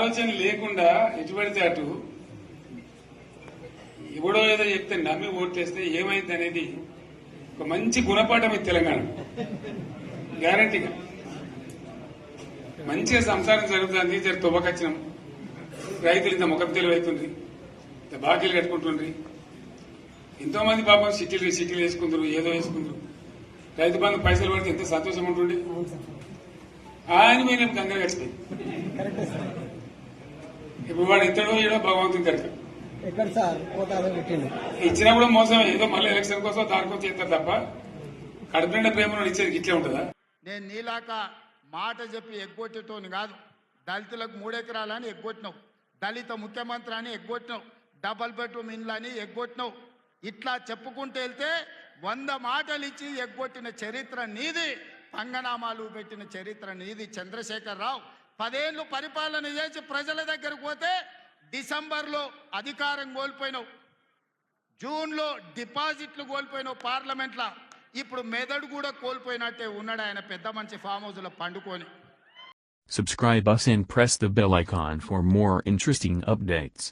ఆలోచన లేకుండా ఎటు పడితే అటు ఎవడో ఏదో చెప్తే నమ్మి ఓట్లేస్తే ఏమైంది అనేది ఒక మంచి గుణపాఠం ఇది తెలంగాణ గ్యారంటీగా. మంచిగా సంసారం జరుగుతుంది, జర తువ్వకచ్చినాం, రైతులు ఇంత ముఖం తెలివైతుంది, ఇంత బాకీలు కట్టుకుంటుండ్రి, ఎంతో మంది పాపం సిటీలు వేసుకుందరు, ఏదో వేసుకుందరు, రైతు బంధు పైసలు పడితే ఎంత సంతోషం ఉంటుండే. ఆయన మీరు గంగలు గడిచిపోయి ఇప్పుడు వాడు ఇతడో ఏడో భగవంతుని కనుక ఇచ్చినా కూడా మోసం, ఏదో మళ్ళీ ఎలక్షన్ కోసం దానికోసం చేస్తారు తప్ప కడుపు నిండా ప్రేమను ఇచ్చేది ఇట్లే ఉంటుందా? నేను నీలాక మాట చెప్పి ఎగ్గొట్టేటోని కాదు. దళితులకు 3 ఎకరాలని ఎగ్గొట్టినావు, దళిత ముఖ్యమంత్రి అని ఎగ్గొట్టినావు, డబల్ బెడ్రూమ్ ఇండ్లు అని ఎగ్గొట్టినావు. ఇట్లా చెప్పుకుంటూ వెళ్తే 100 మాటలు ఇచ్చి ఎగ్గొట్టిన చరిత్ర నీది, పంగనామాలు పెట్టిన చరిత్ర నీది. చంద్రశేఖర్ రావు 10 ఏళ్ళు పరిపాలన చేసి ప్రజల దగ్గరకు పోతే డిసెంబర్లో అధికారం కోల్పోయినావు, జూన్లో డిపాజిట్లు కోల్పోయినావు పార్లమెంట్లో. ఇప్పుడు మెదడు కూడా కోల్పోయినట్టే ఉన్నాడు ఆయన పెద్ద మంచి ఫామ్ హౌస్లో పండుకొని. Subscribe us and press the bell icon for more interesting updates.